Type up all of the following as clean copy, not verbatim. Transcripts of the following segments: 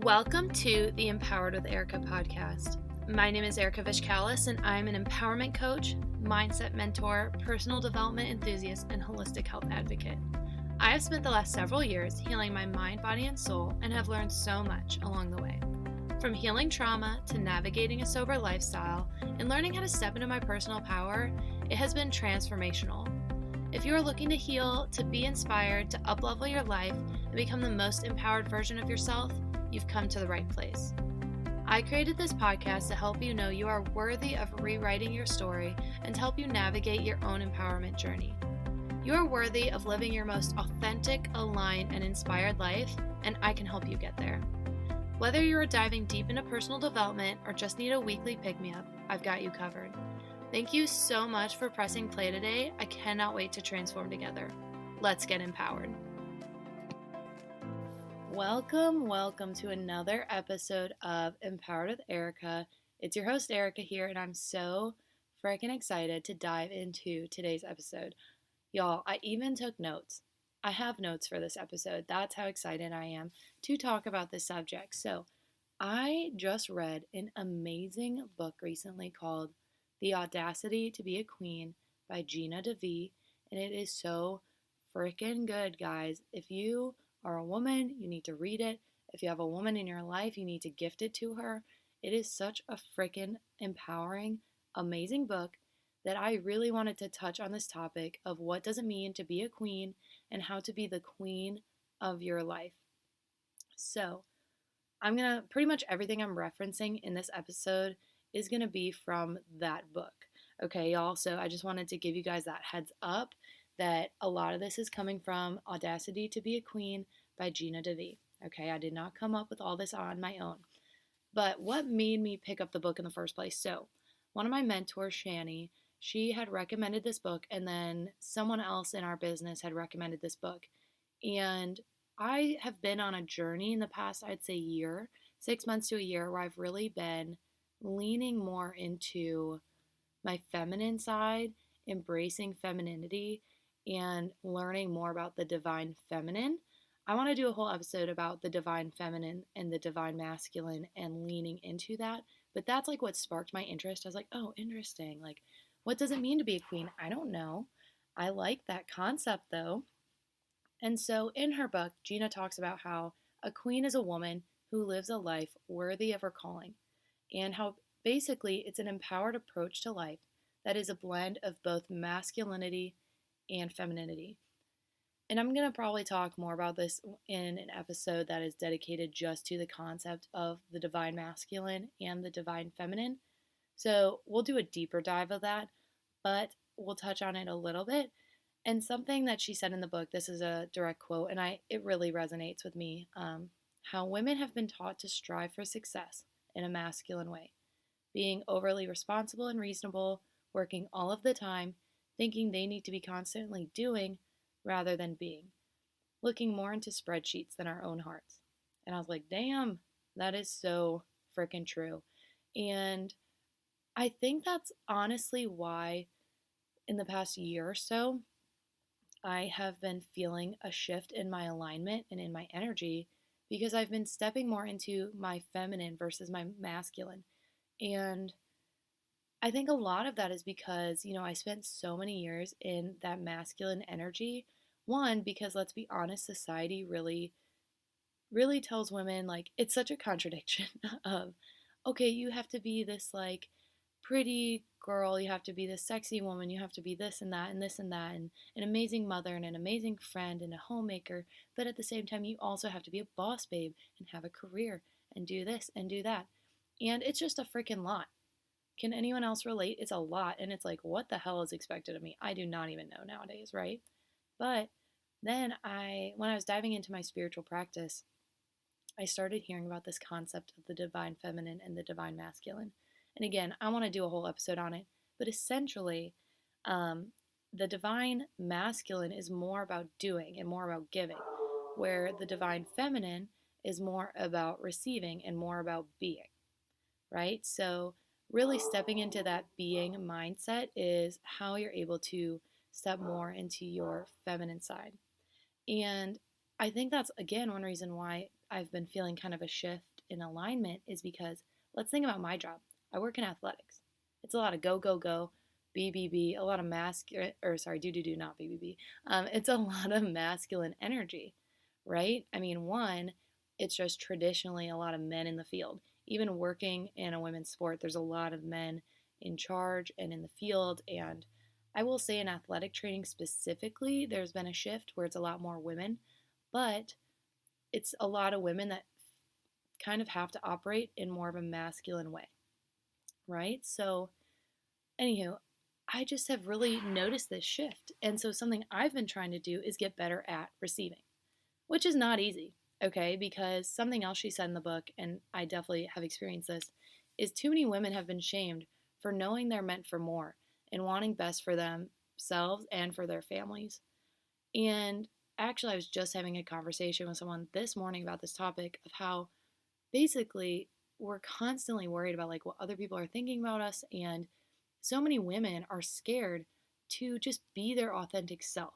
Welcome to the Empowered with Erika podcast. My name is Erika Vishkalis, and I'm an empowerment coach, mindset mentor, personal development enthusiast, and holistic health advocate. I have spent the last several years healing my mind, body, and soul, and have learned so much along the way. From healing trauma to navigating a sober lifestyle and learning how to step into my personal power, it has been transformational. If you are looking to heal, to be inspired, to uplevel your life, and become the most empowered version of yourself, you've come to the right place. I created this podcast to help you know you are worthy of rewriting your story and to help you navigate your own empowerment journey. You are worthy of living your most authentic, aligned, and inspired life, and I can help you get there. Whether you are diving deep into personal development or just need a weekly pick-me-up, I've got you covered. Thank you so much for pressing play today. I cannot wait to transform together. Let's get empowered. Welcome to another episode of Empowered with Erika. It's your host Erika here, and I'm so freaking excited to dive into today's episode. Y'all, I even took notes. I have notes for this episode. That's how excited I am to talk about this subject. So, I just read an amazing book recently called The Audacity To Be a Queen by Gina Devee, and it is so freaking good, guys. If you are a woman, you need to read it. If you have a woman in your life, you need to gift it to her. It is such a freaking empowering, amazing book that I really wanted to touch on this topic of what does it mean to be a queen and how to be the queen of your life. So, pretty much everything I'm referencing in this episode is gonna be from that book. Okay, y'all, so I just wanted to give you guys that heads up that a lot of this is coming from Audacity To Be a Queen by Gina Devee. Okay, I did not come up with all this on my own. But what made me pick up the book in the first place? So, one of my mentors, Shani, she had recommended this book, and then someone else in our business had recommended this book. And I have been on a journey in the past, I'd say year, 6 months to a year, where I've really been leaning more into my feminine side, embracing femininity, and learning more about the divine feminine. I want to do a whole episode about the divine feminine and the divine masculine and leaning into that. But that's like what sparked my interest. I was like, oh, interesting. Like, what does it mean to be a queen? I don't know. I like that concept though. And so in her book, Gina talks about how a queen is a woman who lives a life worthy of her calling, and how basically it's an empowered approach to life that is a blend of both masculinity and femininity. And I'm going to probably talk more about this in an episode that is dedicated just to the concept of the divine masculine and the divine feminine. So we'll do a deeper dive of that, but we'll touch on it a little bit. And something that she said in the book, this is a direct quote, and it really resonates with me, how women have been taught to strive for success in a masculine way, being overly responsible and reasonable, working all of the time, thinking they need to be constantly doing rather than being, looking more into spreadsheets than our own hearts. And I was like, damn, that is so freaking true. And I think that's honestly why in the past year or so, I have been feeling a shift in my alignment and in my energy because I've been stepping more into my feminine versus my masculine. And I think a lot of that is because, I spent so many years in that masculine energy. One, because let's be honest, society really, really tells women, like, it's such a contradiction of, okay, you have to be this, like, pretty girl, you have to be this sexy woman, you have to be this and that and this and that, and an amazing mother and an amazing friend and a homemaker, but at the same time, you also have to be a boss babe and have a career and do this and do that. And it's just a freaking lot. Can anyone else relate? It's a lot, and it's like, what the hell is expected of me? I do not even know nowadays, right? But then when I was diving into my spiritual practice, I started hearing about this concept of the divine feminine and the divine masculine. And again, I want to do a whole episode on it, but essentially, the divine masculine is more about doing and more about giving, where the divine feminine is more about receiving and more about being, right? So really stepping into that being mindset is how you're able to step more into your feminine side. And I think that's, again, one reason why I've been feeling kind of a shift in alignment is because let's think about my job. I work in athletics. It's a lot of go, go, go, BBB, a lot of masculine, or sorry, do, not BBB. It's a lot of masculine energy, right? I mean, one, it's just traditionally a lot of men in the field. Even working in a women's sport, there's a lot of men in charge and in the field. And I will say in athletic training specifically, there's been a shift where it's a lot more women, but it's a lot of women that kind of have to operate in more of a masculine way, right? So, anywho, I just have really noticed this shift. And so, something I've been trying to do is get better at receiving, which is not easy, okay? Because something else she said in the book, and I definitely have experienced this, is too many women have been shamed for knowing they're meant for more and wanting best for themselves and for their families. And actually, I was just having a conversation with someone this morning about this topic of how basically we're constantly worried about like what other people are thinking about us, and so many women are scared to just be their authentic self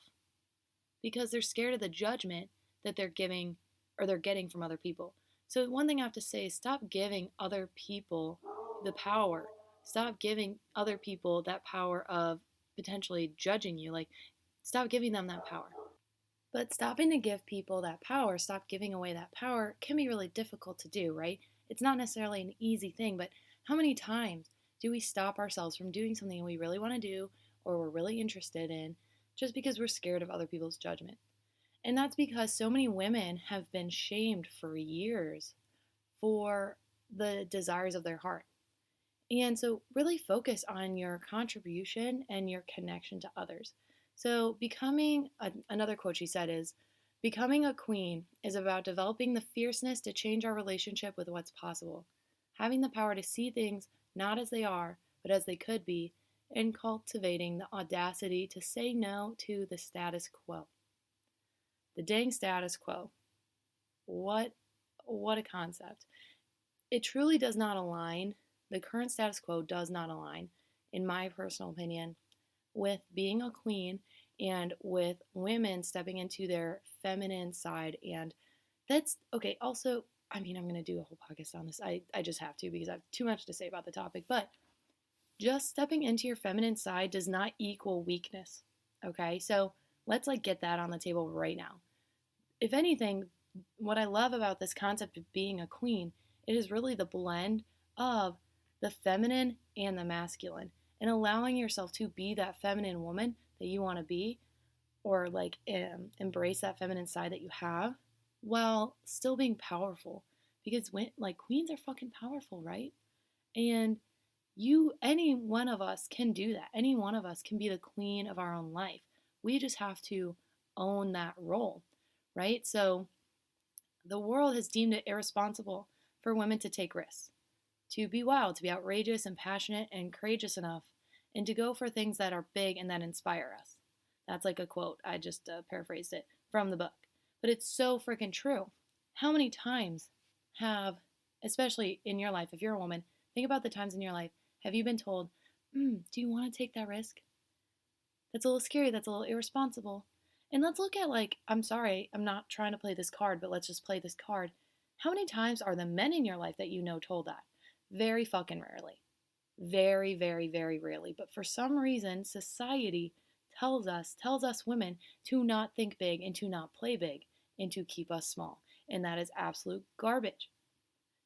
because they're scared of the judgment that they're giving or they're getting from other people. So one thing I have to say is stop giving other people the power. Stop giving other people that power of potentially judging you. Like, stop giving them that power. But stopping to give people that power, stop giving away that power, can be really difficult to do, right? It's not necessarily an easy thing, but how many times do we stop ourselves from doing something we really want to do or we're really interested in just because we're scared of other people's judgment? And that's because so many women have been shamed for years for the desires of their heart. And so, really focus on your contribution and your connection to others. So, another quote she said is, becoming a queen is about developing the fierceness to change our relationship with what's possible, having the power to see things not as they are, but as they could be, and cultivating the audacity to say no to the status quo. The dang status quo. What a concept. It truly does not align. The current status quo does not align, in my personal opinion, with being a queen and with women stepping into their feminine side. And that's okay. Also, I mean, I'm going to do a whole podcast on this. I just have to because I have too much to say about the topic. But just stepping into your feminine side does not equal weakness. Okay. So let's like get that on the table right now. If anything, what I love about this concept of being a queen, it is really the blend of the feminine and the masculine, and allowing yourself to be that feminine woman that you want to be, or like embrace that feminine side that you have while still being powerful, because when like queens are fucking powerful, right? And any one of us can do that. Any one of us can be the queen of our own life. We just have to own that role, right? So the world has deemed it irresponsible for women to take risks, to be wild, to be outrageous and passionate and courageous enough, and to go for things that are big and that inspire us. That's like a quote. I just paraphrased it from the book. But it's so freaking true. How many times especially in your life, if you're a woman, think about the times in your life, have you been told, do you want to take that risk? That's a little scary. That's a little irresponsible. And let's look at, like, I'm sorry, I'm not trying to play this card, but let's just play this card. How many times are the men in your life that you know told that? Very fucking rarely. Very, very, very rarely. But for some reason, society tells us women to not think big and to not play big and to keep us small. And that is absolute garbage.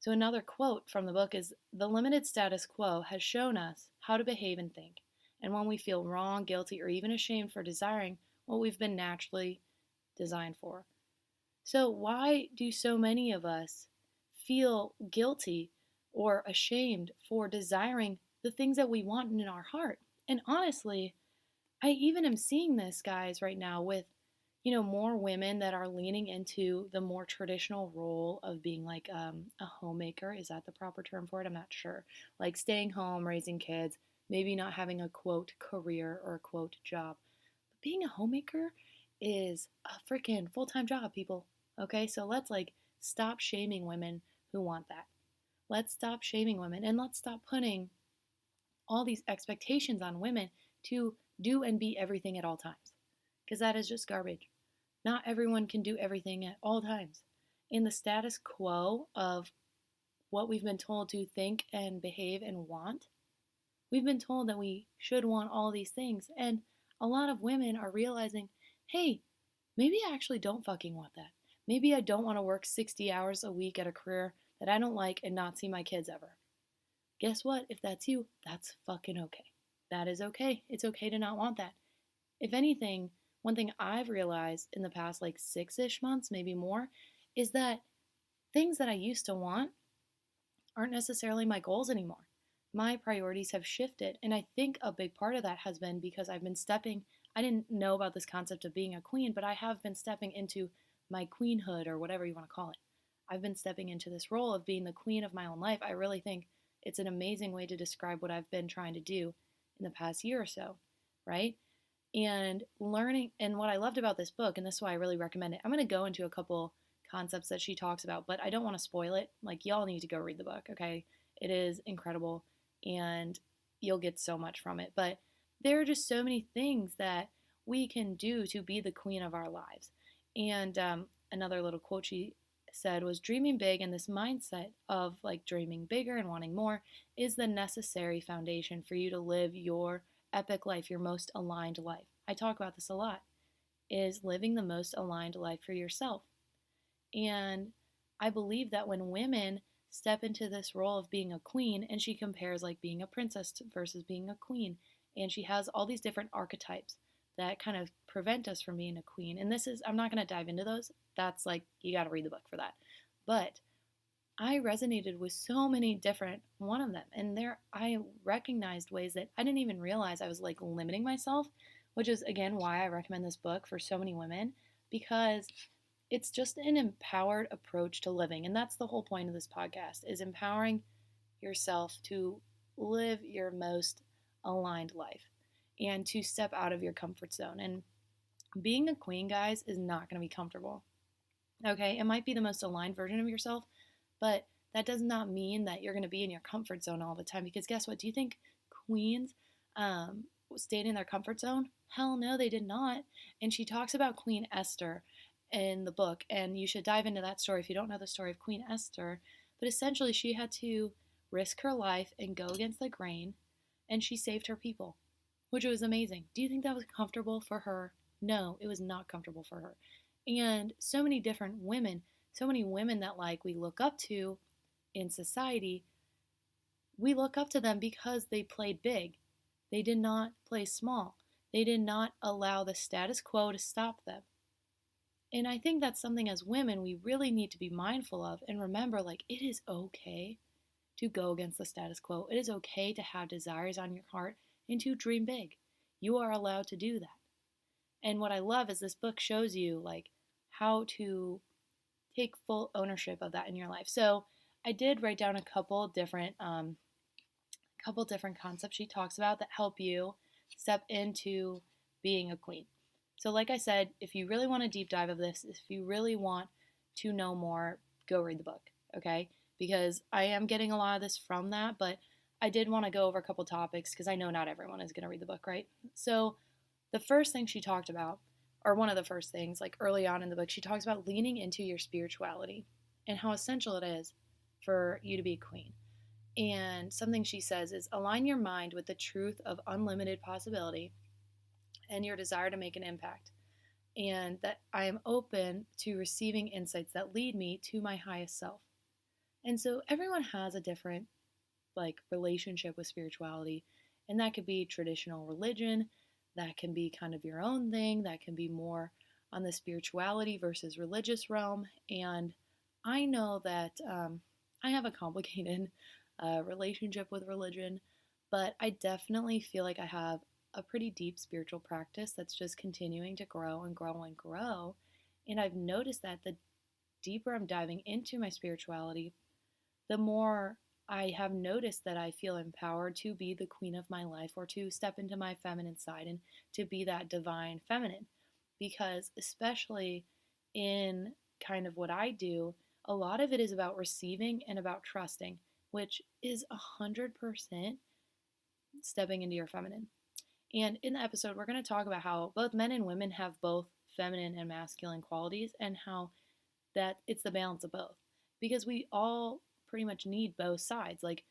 So another quote from the book is, the limited status quo has shown us how to behave and think. And when we feel wrong, guilty, or even ashamed for desiring what we've been naturally designed for. So why do so many of us feel guilty or ashamed for desiring the things that we want in our heart? And honestly, I even am seeing this, guys, right now with, more women that are leaning into the more traditional role of being like a homemaker. Is that the proper term for it? I'm not sure. Like staying home, raising kids, maybe not having a quote career or a quote job. But being a homemaker is a freaking full-time job, people. Okay, so let's like stop shaming women who want that. Let's stop shaming women and let's stop putting all these expectations on women to do and be everything at all times. Because that is just garbage. Not everyone can do everything at all times. In the status quo of what we've been told to think and behave and want, we've been told that we should want all these things. And a lot of women are realizing, hey, maybe I actually don't fucking want that. Maybe I don't want to work 60 hours a week at a career that I don't like and not see my kids ever. Guess what? If that's you, that's fucking okay. That is okay. It's okay to not want that. If anything, one thing I've realized in the past like 6-ish months, maybe more, is that things that I used to want aren't necessarily my goals anymore. My priorities have shifted, and I think a big part of that has been because I didn't know about this concept of being a queen, but I have been stepping into my queenhood or whatever you want to call it. I've been stepping into this role of being the queen of my own life. I really think it's an amazing way to describe what I've been trying to do in the past year or so, right? And learning, and what I loved about this book, and this is why I really recommend it, I'm going to go into a couple concepts that she talks about, but I don't want to spoil it. Like, y'all need to go read the book, okay? It is incredible, and you'll get so much from it. But there are just so many things that we can do to be the queen of our lives. And another little quote she said was, dreaming big and this mindset of like dreaming bigger and wanting more is the necessary foundation for you to live your epic life, your most aligned life. I talk about this a lot, is living the most aligned life for yourself. And I believe that when women step into this role of being a queen, and she compares like being a princess versus being a queen, and she has all these different archetypes that kind of prevent us from being a queen. And this is, I'm not going to dive into those. That's like, you got to read the book for that. But I resonated with so many different one of them. And there I recognized ways that I didn't even realize I was like limiting myself, which is again why I recommend this book for so many women, because it's just an empowered approach to living. And that's the whole point of this podcast, is empowering yourself to live your most aligned life and to step out of your comfort zone. And being a queen, guys, is not going to be comfortable. Okay, it might be the most aligned version of yourself, but that does not mean that you're going to be in your comfort zone all the time. Because guess what? Do you think queens stayed in their comfort zone? Hell no, they did not. And she talks about Queen Esther in the book, and you should dive into that story if you don't know the story of Queen Esther. But essentially, she had to risk her life and go against the grain, and she saved her people, which was amazing. Do you think that was comfortable for her? No, it was not comfortable for her. And so many different women, so many women that like we look up to in society, we look up to them because they played big. They did not play small. They did not allow the status quo to stop them. And I think that's something as women we really need to be mindful of and remember, like, it is okay to go against the status quo. It is okay to have desires on your heart and to dream big. You are allowed to do that. And what I love is this book shows you like how to take full ownership of that in your life. So I did write down a couple different concepts she talks about that help you step into being a queen. So like I said, if you really want a deep dive of this, if you really want to know more, go read the book, okay? Because I am getting a lot of this from that, but I did want to go over a couple topics because I know not everyone is going to read the book, right? So the first thing she talked about, or one of the first things, like early on in the book, she talks about leaning into your spirituality and how essential it is for you to be a queen. And something she says is align your mind with the truth of unlimited possibility and your desire to make an impact. And that I am open to receiving insights that lead me to my highest self. And so everyone has a different like relationship with spirituality, and that could be traditional religion, that can be kind of your own thing, that can be more on the spirituality versus religious realm. And I know that I have a complicated relationship with religion, but I definitely feel like I have a pretty deep spiritual practice that's just continuing to grow and grow and grow. And I've noticed that the deeper I'm diving into my spirituality, the more I have noticed that I feel empowered to be the queen of my life or to step into my feminine side and to be that divine feminine. Because, especially in kind of what I do, a lot of it is about receiving and about trusting, which is 100% stepping into your feminine. And in the episode, we're going to talk about how both men and women have both feminine and masculine qualities and how that it's the balance of both. Because we all pretty much need both sides. Like,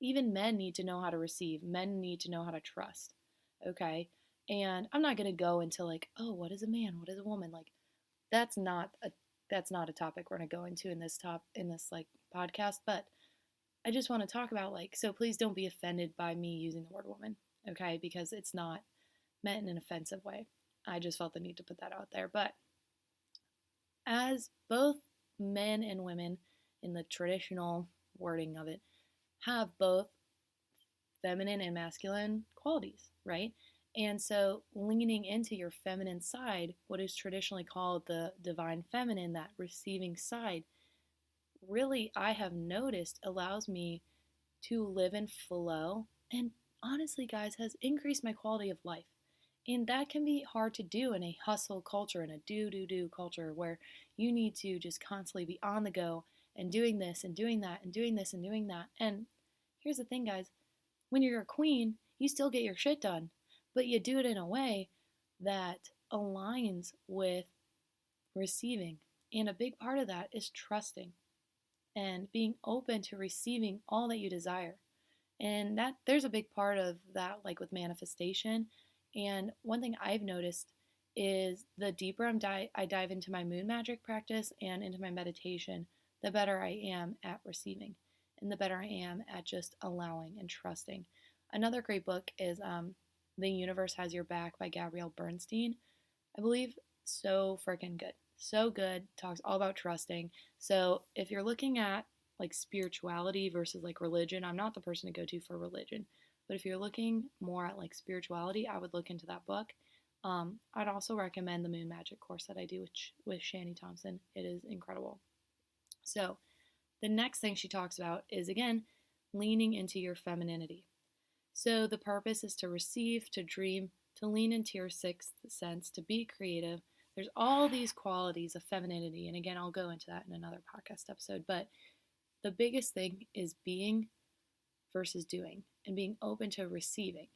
even men need to know how to receive, men need to know how to trust. Okay? And I'm not going to go into like, oh, what is a man? What is a woman? Like, that's not a that's not a topic we're going to go into in this like podcast, but I just want to talk about like, so please don't be offended by me using the word woman, okay? Because it's not meant in an offensive way. I just felt the need to put that out there. But as both men and women in the traditional wording of it have both feminine and masculine qualities, right? And so leaning into your feminine side, what is traditionally called the divine feminine, that receiving side, really I have noticed allows me to live in flow and honestly, guys, has increased my quality of life. And that can be hard to do in a hustle culture, in a do culture where you need to just constantly be on the go and doing this and doing that and doing this and doing that. And here's the thing, guys, when you're a queen, you still get your shit done, but you do it in a way that aligns with receiving. And a big part of that is trusting and being open to receiving all that you desire. And that there's a big part of that, like with manifestation. And one thing I've noticed is the deeper I dive into my moon magic practice and into my meditation, the better I am at receiving and the better I am at just allowing and trusting. Another great book is The Universe Has Your Back by Gabrielle Bernstein. I believe so freaking good. So good. Talks all about trusting. So if you're looking at like spirituality versus like religion, I'm not the person to go to for religion. But if you're looking more at like spirituality, I would look into that book. I'd also recommend the Moon Magic course that I do with Shani Thompson. It is incredible. So the next thing she talks about is again leaning into your femininity. So the purpose is to receive, to dream, to lean into your sixth sense, to be creative. There's all these qualities of femininity. And again, I'll go into that in another podcast episode. But the biggest thing is being versus doing and being open to receiving.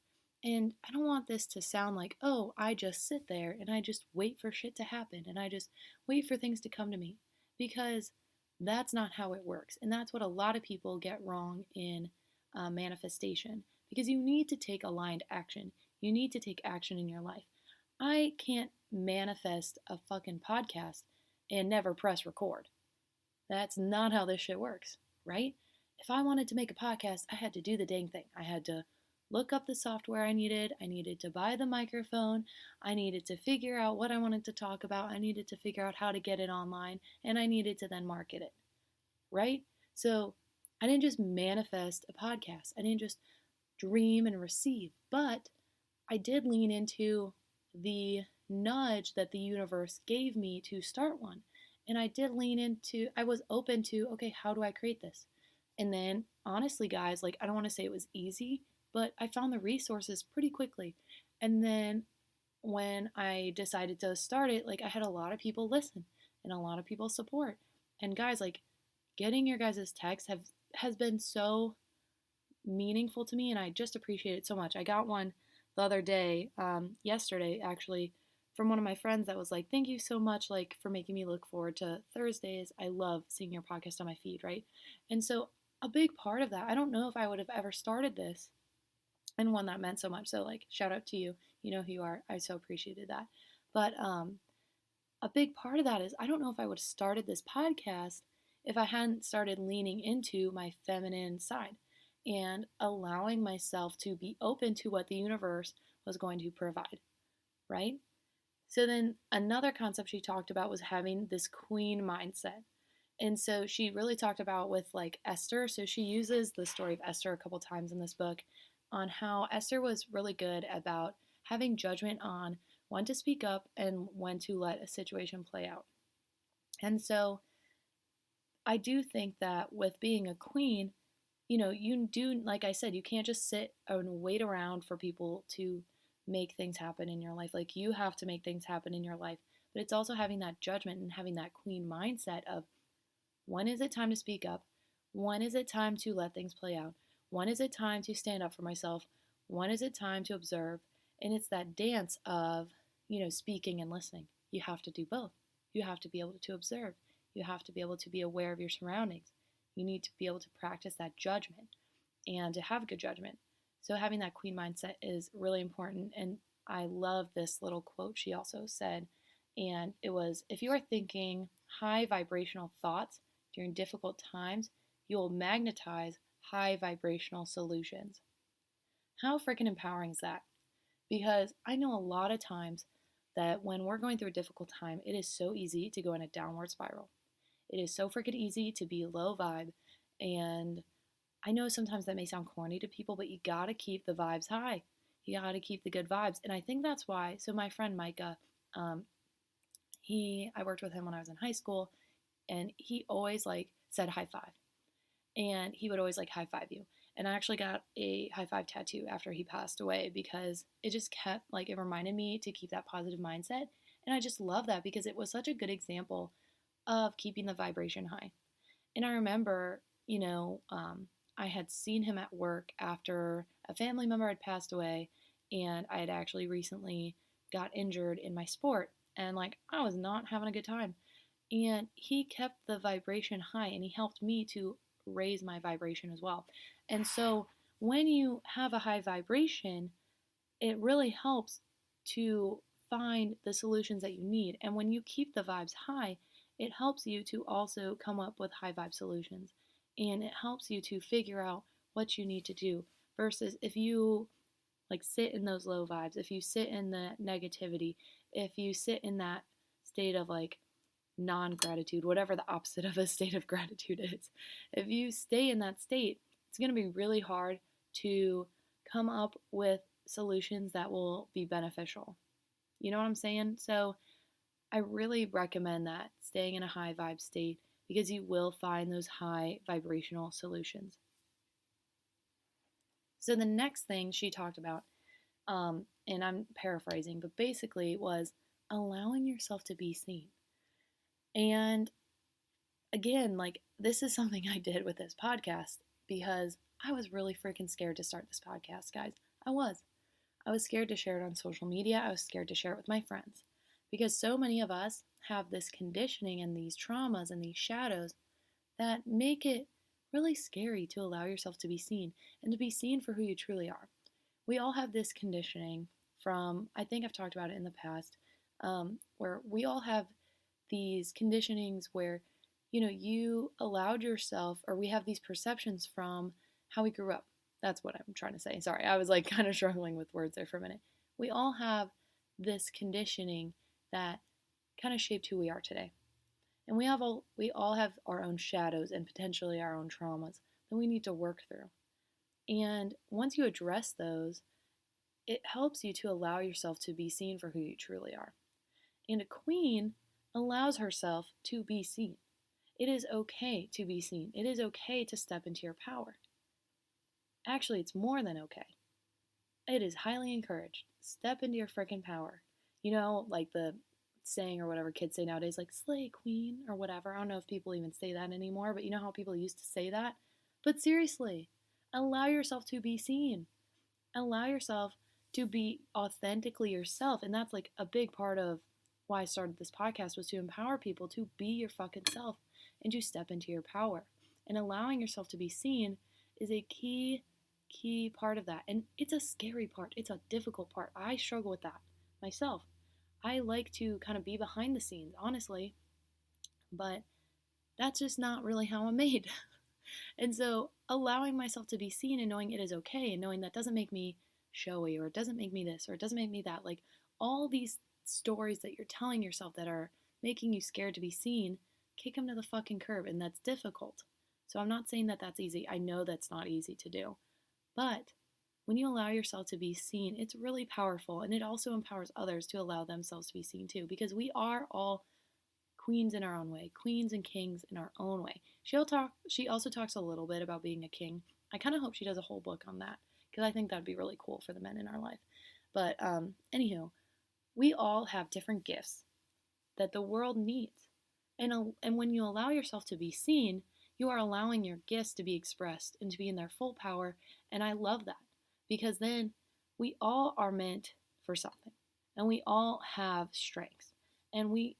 And I don't want this to sound like, oh, I just sit there and I just wait for shit to happen and I just wait for things to come to me. Because that's not how it works. And that's what a lot of people get wrong in manifestation. Because you need to take aligned action. You need to take action in your life. I can't manifest a fucking podcast and never press record. That's not how this shit works, right? If I wanted to make a podcast, I had to do the dang thing. I had to look up the software I needed to buy the microphone, I needed to figure out what I wanted to talk about, I needed to figure out how to get it online, and I needed to then market it, right? So I didn't just manifest a podcast. I didn't just dream and receive, but I did lean into the nudge that the universe gave me to start one. And I did lean into, I was open to, okay, how do I create this? And then, honestly, guys, like, I don't want to say it was easy, but I found the resources pretty quickly. And then when I decided to start it, like, I had a lot of people listen and a lot of people support. And guys, like, getting your guys' texts has been so meaningful to me, and I just appreciate it so much. I got one the other day, yesterday actually, from one of my friends that was like, "Thank you so much, like, for making me look forward to Thursdays. I love seeing your podcast on my feed," right? And so a big part of that, I don't know if I would have ever started this, and one that meant so much. So like, shout out to you. You know who you are. I so appreciated that. But a big part of that is I don't know if I would have started this podcast if I hadn't started leaning into my feminine side and allowing myself to be open to what the universe was going to provide, right? So then another concept she talked about was having this queen mindset. And so she really talked about with like Esther. So she uses the story of Esther a couple times in this book on how Esther was really good about having judgment on when to speak up and when to let a situation play out. And so I do think that with being a queen, you do, like I said, you can't just sit and wait around for people to make things happen in your life. Like, you have to make things happen in your life. But it's also having that judgment and having that queen mindset of, when is it time to speak up? When is it time to let things play out? When is it time to stand up for myself? When is it time to observe? And it's that dance of, speaking and listening. you have to do both. You have to be able to observe. You have to be able to be aware of your surroundings. You need to be able to practice that judgment and to have good judgment. So having that queen mindset is really important. And I love this little quote she also said. And it was, if you are thinking high vibrational thoughts during difficult times, you will magnetize high vibrational solutions. How freaking empowering is that? Because I know a lot of times that when we're going through a difficult time, it is so easy to go in a downward spiral. It is so freaking easy to be low vibe. And I know sometimes that may sound corny to people, but you gotta keep the vibes high. You gotta keep the good vibes. And I think that's why. So my friend Micah, um, I worked with him when I was in high school, and he always like said high five, and he would always like high five you. And I actually got a high five tattoo after he passed away because it just kept like it reminded me to keep that positive mindset. And I just love that because it was such a good example of keeping the vibration high. And I remember, I had seen him at work after a family member had passed away, and I had actually recently got injured in my sport, and like I was not having a good time. And he kept the vibration high, and he helped me to raise my vibration as well. And so when you have a high vibration, it really helps to find the solutions that you need. And when you keep the vibes high, it helps you to also come up with high vibe solutions. And it helps you to figure out what you need to do versus if you like sit in those low vibes, if you sit in the negativity, if you sit in that state of like non gratitude, whatever the opposite of a state of gratitude is, if you stay in that state, it's going to be really hard to come up with solutions that will be beneficial. You know what I'm saying? So I really recommend that staying in a high vibe state because you will find those high vibrational solutions. So the next thing she talked about, and I'm paraphrasing, but basically was allowing yourself to be seen. And again, like this is something I did with this podcast because I was really freaking scared to start this podcast, guys. I was. I was scared to share it on social media. I was scared to share it with my friends because so many of us have this conditioning and these traumas and these shadows that make it really scary to allow yourself to be seen and to be seen for who you truly are. We all have this conditioning from, I think I've talked about it in the past, where we all have these conditionings where, you allowed yourself, or we have these perceptions from how we grew up. That's what I'm trying to say. Sorry, I was like kind of struggling with words there for a minute. We all have this conditioning that kind of shaped who we are today. And we all have our own shadows and potentially our own traumas that we need to work through. And once you address those, it helps you to allow yourself to be seen for who you truly are. And a queen allows herself to be seen. It is okay to be seen. It is okay to step into your power. Actually, it's more than okay. It is highly encouraged. Step into your freaking power. Like the saying or whatever kids say nowadays, like slay queen or whatever. I don't know if people even say that anymore, but you know how people used to say that? But seriously, allow yourself to be seen. Allow yourself to be authentically yourself. And that's like a big part of why I started this podcast, was to empower people to be your fucking self and to step into your power. And allowing yourself to be seen is a key part of that. And it's a scary part. It's a difficult part. I struggle with that myself. I like to kind of be behind the scenes, honestly, but that's just not really how I'm made. And so allowing myself to be seen and knowing it is okay and knowing that doesn't make me showy or it doesn't make me this or it doesn't make me that, like all these stories that you're telling yourself that are making you scared to be seen, kick them to the fucking curb, and that's difficult. So I'm not saying that that's easy. I know that's not easy to do. But when you allow yourself to be seen, it's really powerful, and it also empowers others to allow themselves to be seen too, because we are all queens in our own way, queens and kings in our own way. She also talks a little bit about being a king. I kind of hope she does a whole book on that, because I think that'd be really cool for the men in our life. But anywho, we all have different gifts that the world needs. And when you allow yourself to be seen, you are allowing your gifts to be expressed and to be in their full power. And I love that, because then we all are meant for something and we all have strengths. And we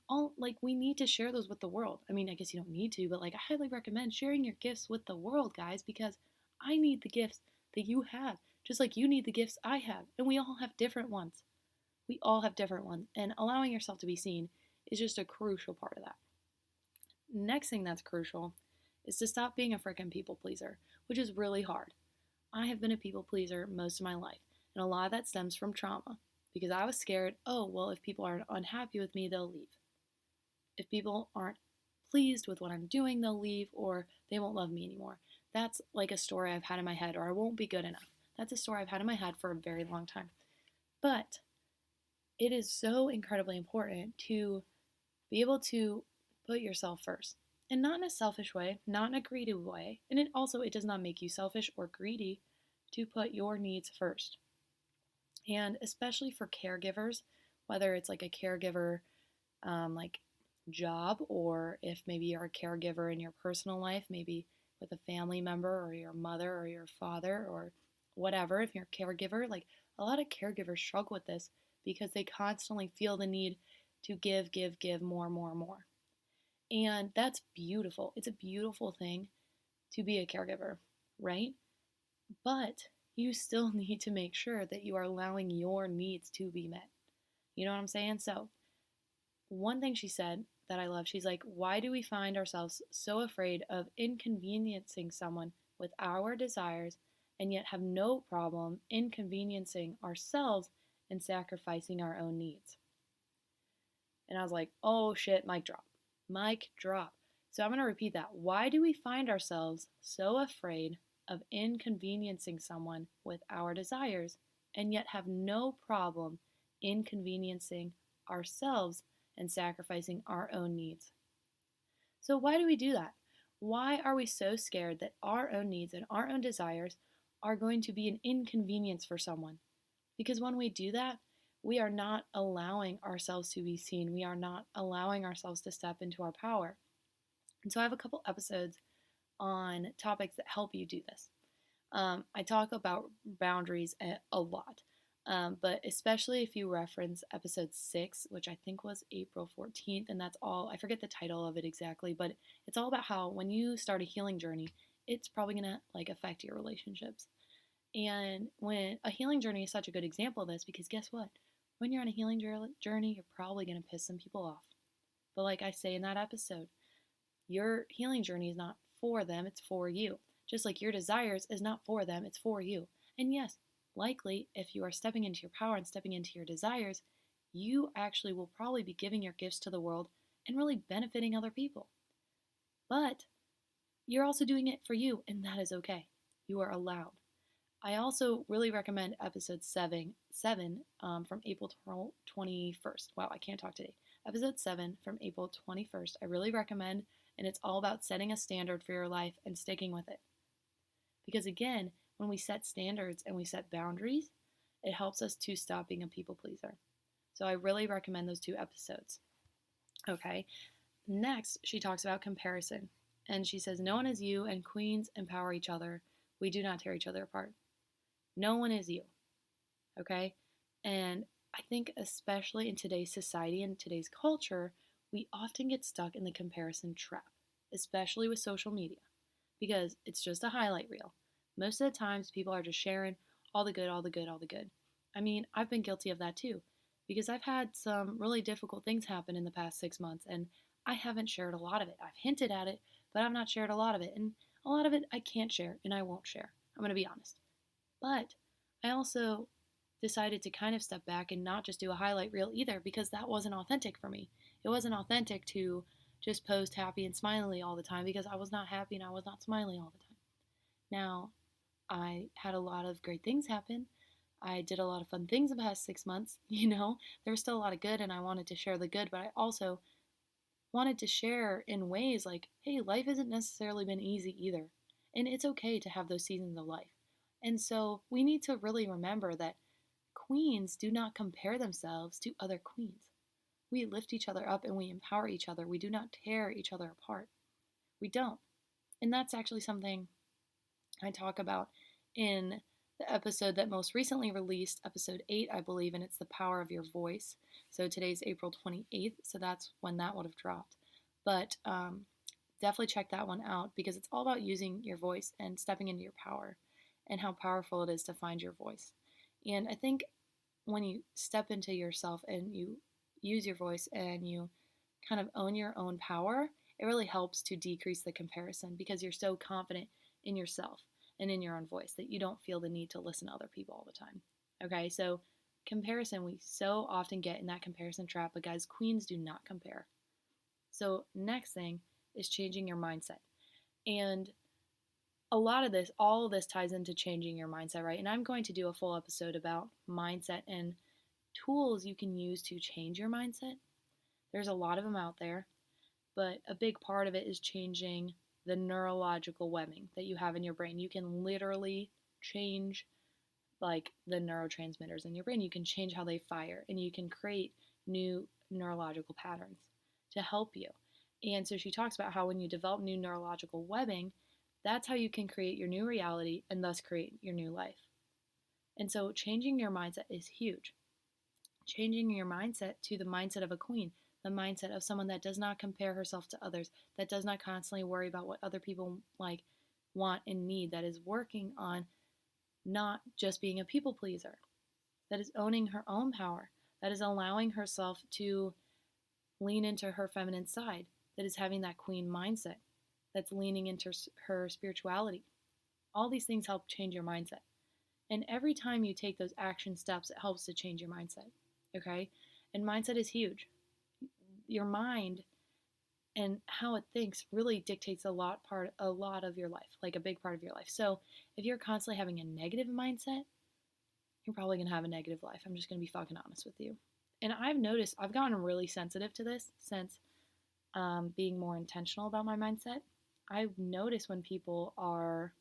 need to share those with the world. I mean, I guess you don't need to, but I highly recommend sharing your gifts with the world, guys, because I need the gifts that you have, just like you need the gifts I have. And we all have different ones. We all have different ones. And allowing yourself to be seen is just a crucial part of that. Next thing that's crucial is to stop being a freaking people pleaser, which is really hard. I have been a people pleaser most of my life, and a lot of that stems from trauma because I was scared, oh, well, if people are unhappy with me, they'll leave. If people aren't pleased with what I'm doing, they'll leave or they won't love me anymore. That's like a story I've had in my head, or I won't be good enough. That's a story I've had in my head for a very long time. But it is so incredibly important to be able to put yourself first. And not in a selfish way, not in a greedy way. And it does not make you selfish or greedy to put your needs first. And especially for caregivers, whether it's like a caregiver like job, or if maybe you're a caregiver in your personal life, maybe with a family member or your mother or your father or whatever, if you're a caregiver, a lot of caregivers struggle with this because they constantly feel the need to give more, more, more. And that's beautiful. It's a beautiful thing to be a caregiver, right? But you still need to make sure that you are allowing your needs to be met. You know what I'm saying? So, one thing she said that I love, she's like, why do we find ourselves so afraid of inconveniencing someone with our desires and yet have no problem inconveniencing ourselves and sacrificing our own needs? And I was like, oh shit, mic drop. Mic drop. So I'm going to repeat that. Why do we find ourselves so afraid of inconveniencing someone with our desires and yet have no problem inconveniencing ourselves and sacrificing our own needs? So, why do we do that? Why are we so scared that our own needs and our own desires are going to be an inconvenience for someone? Because when we do that, we are not allowing ourselves to be seen. We are not allowing ourselves to step into our power. And so I have a couple episodes on topics that help you do this. I talk about boundaries a lot, but especially if you reference episode 6, which I think was April 14th, and that's all, I forget the title of it exactly, but it's all about how when you start a healing journey, it's probably going to affect your relationships. And when a healing journey is such a good example of this, because guess what? When you're on a healing journey, you're probably going to piss some people off. But like I say in that episode, your healing journey is not for them, it's for you. Just like your desires is not for them, it's for you. And yes, likely, if you are stepping into your power and stepping into your desires, you actually will probably be giving your gifts to the world and really benefiting other people. But you're also doing it for you, and that is okay. You are allowed. I also really recommend episode 7 from April 21st. Wow, I can't talk today. Episode 7 from April 21st. I really recommend, and it's all about setting a standard for your life and sticking with it. Because again, when we set standards and we set boundaries, it helps us to stop being a people pleaser. So I really recommend those 2 episodes. Okay, next she talks about comparison. And she says, no one is you, and queens empower each other. We do not tear each other apart. No one is you. Okay? And I think especially in today's society and today's culture, we often get stuck in the comparison trap, especially with social media, because it's just a highlight reel. Most of the times people are just sharing all the good, all the good, all the good. I mean, I've been guilty of that too, because I've had some really difficult things happen in the past 6 months, and I haven't shared a lot of it. I've hinted at it, but I've not shared a lot of it. And a lot of it I can't share, and I won't share. I'm going to be honest. But I also decided to kind of step back and not just do a highlight reel either, because that wasn't authentic for me. It wasn't authentic to just post happy and smiley all the time, because I was not happy and I was not smiling all the time. Now, I had a lot of great things happen. I did a lot of fun things the past 6 months. There was still a lot of good, and I wanted to share the good, but I also wanted to share in ways like, hey, life hasn't necessarily been easy either. And it's okay to have those seasons of life. And so we need to really remember that queens do not compare themselves to other queens. We lift each other up and we empower each other. We do not tear each other apart. We don't. And that's actually something I talk about in the episode that most recently released, episode 8, I believe, and it's The Power of Your Voice. So today's April 28th, so that's when that would have dropped. But definitely check that one out because it's all about using your voice and stepping into your power and how powerful it is to find your voice. And I think when you step into yourself and you use your voice and you kind of own your own power, it really helps to decrease the comparison because you're so confident in yourself and in your own voice that you don't feel the need to listen to other people all the time. Okay, so comparison, we so often get in that comparison trap, but guys, queens do not compare. So, next thing is changing your mindset. And a lot of this, all of this ties into changing your mindset, right? And I'm going to do a full episode about mindset and tools you can use to change your mindset. There's a lot of them out there, but a big part of it is changing the neurological webbing that you have in your brain. You can literally change like the neurotransmitters in your brain. You can change how they fire and you can create new neurological patterns to help you. And so she talks about how when you develop new neurological webbing, that's how you can create your new reality and thus create your new life. And so changing your mindset is huge. Changing your mindset to the mindset of a queen, the mindset of someone that does not compare herself to others, that does not constantly worry about what other people like want and need, that is working on not just being a people pleaser, that is owning her own power, that is allowing herself to lean into her feminine side, that is having that queen mindset, that's leaning into her spirituality. All these things help change your mindset. And every time you take those action steps, it helps to change your mindset. Okay? And mindset is huge. Your mind and how it thinks really dictates a lot of your life, like a big part of your life. So if you're constantly having a negative mindset, you're probably gonna have a negative life. I'm just gonna be fucking honest with you. And I've noticed I've gotten really sensitive to this since being more intentional about my mindset. I've noticed when people are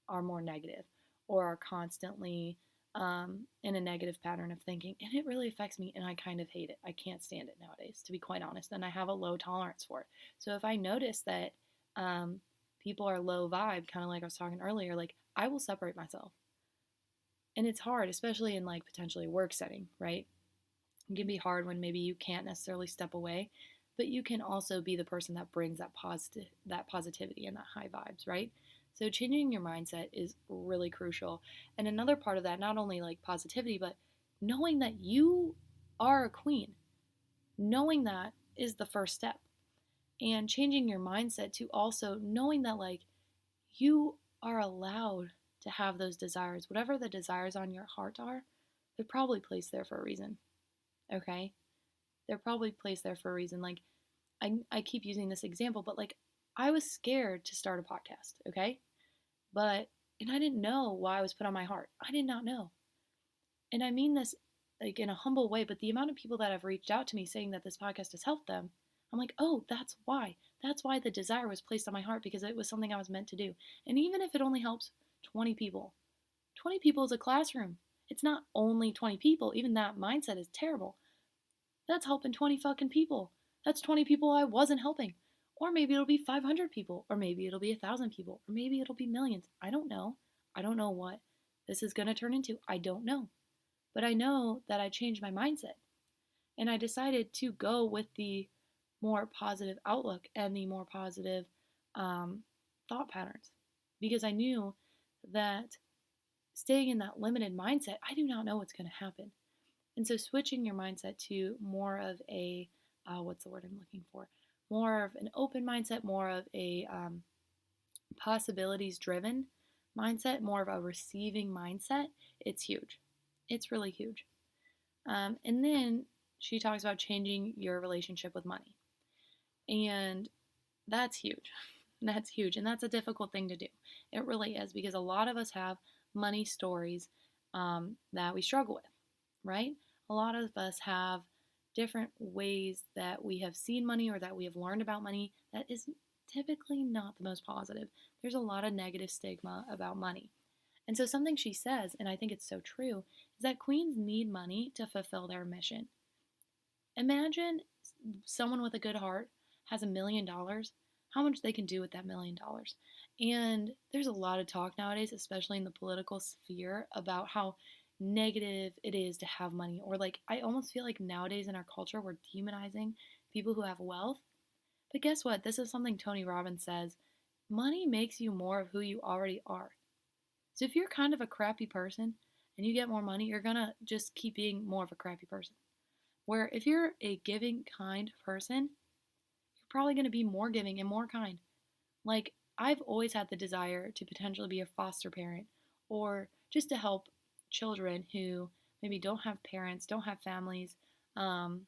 more negative or are constantly in a negative pattern of thinking, and it really affects me, and I kind of hate it. I can't stand it nowadays, to be quite honest, and I have a low tolerance for it. So if I notice that people are low vibe, kind of like I was talking earlier, like I will separate myself. And it's hard, especially in like potentially a work setting, right? It can be hard when maybe you can't necessarily step away, but you can also be the person that brings that positivity and that high vibes, right? So changing your mindset is really crucial. And another part of that, not only like positivity, but knowing that you are a queen. Knowing that is the first step. And changing your mindset to also knowing that like you are allowed to have those desires. Whatever the desires on your heart are, they're probably placed there for a reason. Okay? They're probably placed there for a reason. Like I keep using this example, but like I was scared to start a podcast, okay? And I didn't know why I was put on my heart. I did not know. And I mean this like in a humble way, but the amount of people that have reached out to me saying that this podcast has helped them, I'm like, oh, that's why. That's why the desire was placed on my heart because it was something I was meant to do. And even if it only helps 20 people, 20 people is a classroom. It's not only 20 people. Even that mindset is terrible. That's helping 20 fucking people. That's 20 people I wasn't helping. Or maybe it'll be 500 people. Or maybe it'll be 1,000 people. Or maybe it'll be millions. I don't know. I don't know what this is going to turn into. I don't know. But I know that I changed my mindset. And I decided to go with the more positive outlook and the more positive thought patterns. Because I knew that staying in that limited mindset, I do not know what's going to happen. And so switching your mindset to more of a, what's the word I'm looking for? More of an open mindset, more of a possibilities driven mindset, more of a receiving mindset, it's huge. It's really huge. And then she talks about changing your relationship with money. And that's huge. That's huge. And that's a difficult thing to do. It really is because a lot of us have money stories that we struggle with, right? A lot of us have different ways that we have seen money or that we have learned about money that is typically not the most positive. There's a lot of negative stigma about money. And so something she says, and I think it's so true, is that queens need money to fulfill their mission. Imagine someone with a good heart has $1 million, how much they can do with that $1 million. And there's a lot of talk nowadays, especially in the political sphere, about how negative it is to have money. Or, like, I almost feel like nowadays in our culture, we're demonizing people who have wealth. But guess what? This is something Tony Robbins says: money makes you more of who you already are. So if you're kind of a crappy person and you get more money, you're gonna just keep being more of a crappy person. Where if you're a giving, kind person, you're probably gonna be more giving and more kind. Like, I've always had the desire to potentially be a foster parent or just to help children who maybe don't have parents, don't have families. Um,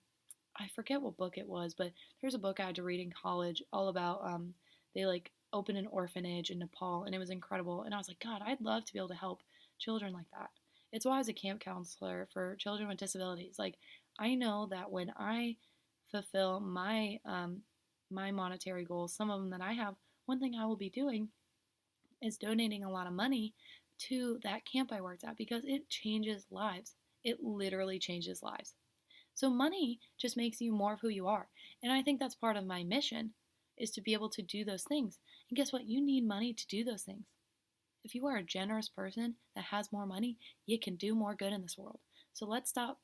I forget what book it was, but there's a book I had to read in college all about they like opened an orphanage in Nepal and it was incredible. And I was like, God, I'd love to be able to help children like that. It's why I was a camp counselor for children with disabilities. Like, I know that when I fulfill my monetary goals, some of them that I have, one thing I will be doing is donating a lot of money to that camp I worked at because it changes lives. It literally changes lives. So money just makes you more of who you are. And I think that's part of my mission is to be able to do those things. And guess what? You need money to do those things. If you are a generous person that has more money, you can do more good in this world. So let's stop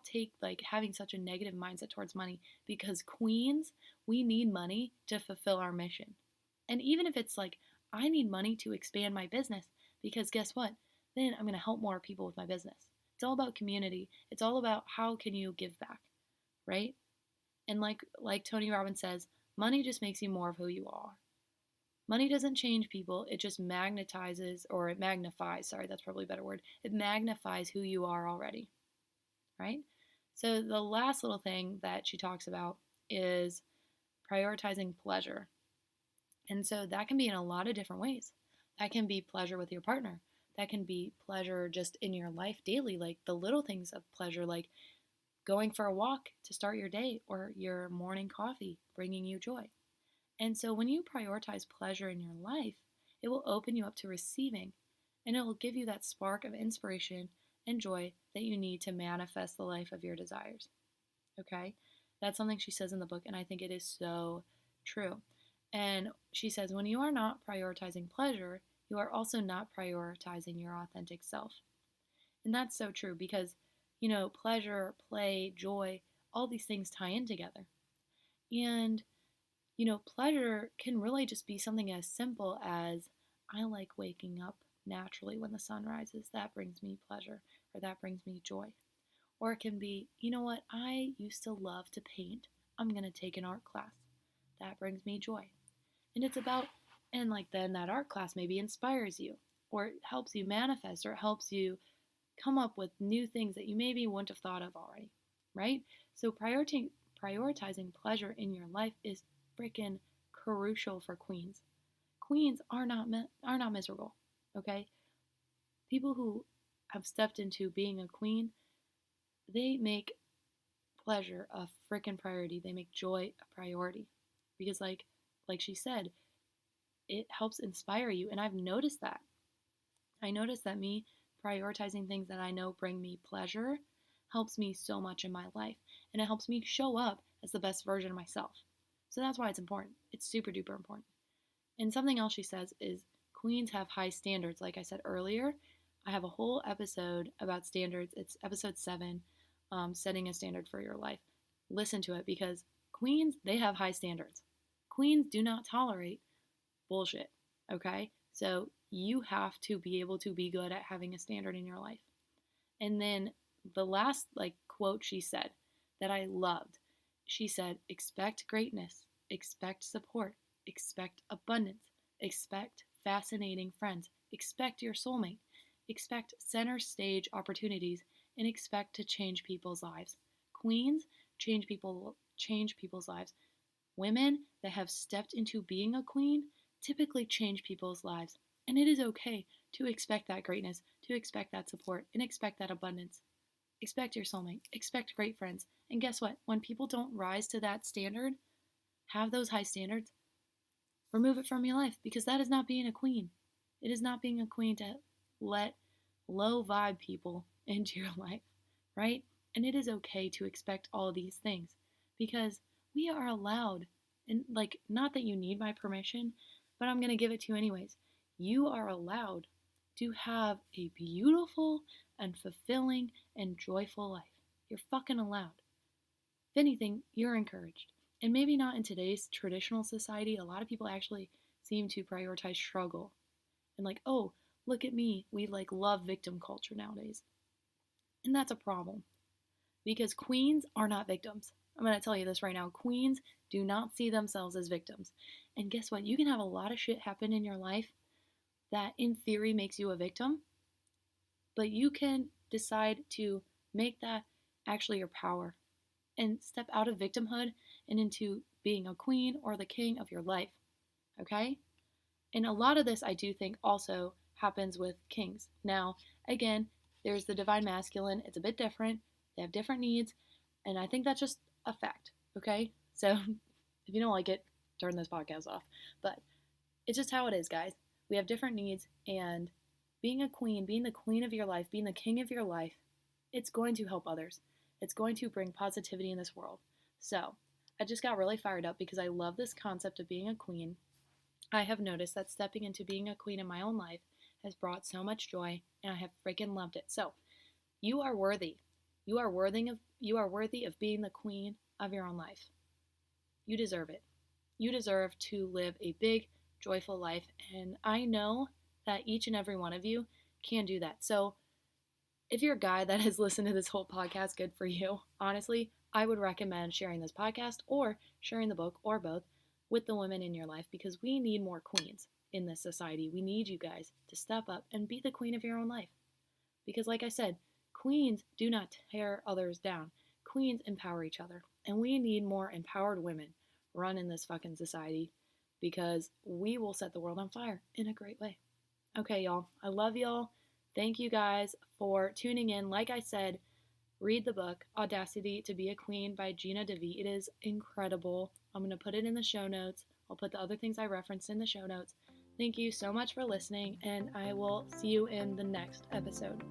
take like having such a negative mindset towards money because queens, we need money to fulfill our mission. And even if it's like I need money to expand my business because guess what? Then I'm going to help more people with my business. It's all about community. It's all about how can you give back, right? And like Tony Robbins says, money just makes you more of who you are. Money doesn't change people, it just magnetizes or it magnifies, sorry, that's probably a better word. It magnifies who you are already, right? So the last little thing that she talks about is prioritizing pleasure. And so that can be in a lot of different ways. That can be pleasure with your partner. That can be pleasure just in your life daily, like the little things of pleasure, like going for a walk to start your day or your morning coffee bringing you joy. And so when you prioritize pleasure in your life, it will open you up to receiving and it will give you that spark of inspiration and joy that you need to manifest the life of your desires. Okay? That's something she says in the book, and I think it is so true. And she says, when you are not prioritizing pleasure, you are also not prioritizing your authentic self. And that's so true because, pleasure, play, joy, all these things tie in together. And, pleasure can really just be something as simple as I like waking up naturally when the sun rises. That brings me pleasure or that brings me joy. Or it can be, you know what, I used to love to paint. I'm going to take an art class. That brings me joy. And it's about, and like then that art class maybe inspires you, or it helps you manifest, or it helps you come up with new things that you maybe wouldn't have thought of already, right? So prioritizing pleasure in your life is freaking crucial for queens. Queens are not miserable, okay? People who have stepped into being a queen, they make pleasure a freaking priority. They make joy a priority because like she said, it helps inspire you. And I've noticed that. I noticed that me prioritizing things that I know bring me pleasure helps me so much in my life. And it helps me show up as the best version of myself. So that's why it's important. It's super duper important. And something else she says is queens have high standards. Like I said earlier, I have a whole episode about standards. It's episode 7, setting a standard for your life. Listen to it because queens, they have high standards. Queens do not tolerate bullshit, okay? So you have to be able to be good at having a standard in your life. And then the last quote she said that I loved, she said, expect greatness, expect support, expect abundance, expect fascinating friends, expect your soulmate, expect center stage opportunities, and expect to change people's lives. Queens change people's lives. Women that have stepped into being a queen typically change people's lives. And it is okay to expect that greatness, to expect that support, and expect that abundance. Expect your soulmate, expect great friends. And guess what? When people don't rise to that standard, have those high standards, remove it from your life because that is not being a queen. It is not being a queen to let low vibe people into your life, right? And it is okay to expect all these things because we are allowed, and not that you need my permission, but I'm going to give it to you anyways. You are allowed to have a beautiful and fulfilling and joyful life. You're fucking allowed. If anything, you're encouraged. And maybe not in today's traditional society. A lot of people actually seem to prioritize struggle. And like, oh, look at me. We like love victim culture nowadays. And that's a problem. Because queens are not victims. I'm going to tell you this right now. Queens do not see themselves as victims. And guess what? You can have a lot of shit happen in your life that in theory makes you a victim. But you can decide to make that actually your power and step out of victimhood and into being a queen or the king of your life. Okay? And a lot of this I do think also happens with kings. Now, again, there's the divine masculine. It's a bit different. They have different needs. And I think that's just a fact. Okay? So if you don't like it, turn this podcast off. But it's just how it is, guys. We have different needs. And being a queen, being the queen of your life, being the king of your life, it's going to help others. It's going to bring positivity in this world. So I just got really fired up because I love this concept of being a queen. I have noticed that stepping into being a queen in my own life has brought so much joy, and I have freaking loved it. So you are worthy. You are worthy of being the queen of your own life. You deserve it. You deserve to live a big, joyful life, and I know that each and every one of you can do that. So if you're a guy that has listened to this whole podcast, good for you. Honestly, I would recommend sharing this podcast or sharing the book or both with the women in your life because we need more queens in this society. We need you guys to step up and be the queen of your own life. Because like I said, queens do not tear others down. Queens empower each other. And we need more empowered women running this fucking society because we will set the world on fire in a great way. Okay, y'all. I love y'all. Thank you guys for tuning in. Like I said, read the book, Audacity To Be a Queen by Gina Devee. It is incredible. I'm going to put it in the show notes. I'll put the other things I referenced in the show notes. Thank you so much for listening, and I will see you in the next episode.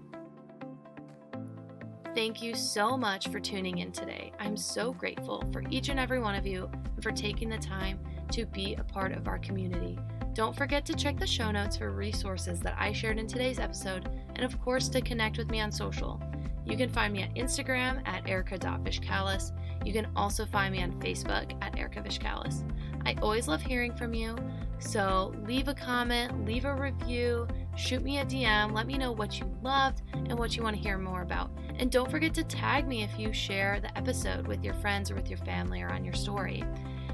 Thank you so much for tuning in today. I'm so grateful for each and every one of you and for taking the time to be a part of our community. Don't forget to check the show notes for resources that I shared in today's episode, and of course to connect with me on social. You can find me on Instagram at erika.vishkalis. You can also find me on Facebook at erikavishkalis. I always love hearing from you, so leave a comment, leave a review, shoot me a DM, let me know what you loved and what you want to hear more about. And don't forget to tag me if you share the episode with your friends or with your family or on your story.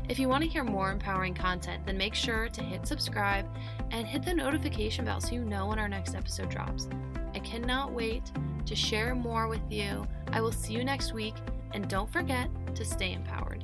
If you want to hear more empowering content, then make sure to hit subscribe and hit the notification bell so you know when our next episode drops. I cannot wait to share more with you. I will see you next week, and don't forget to stay empowered.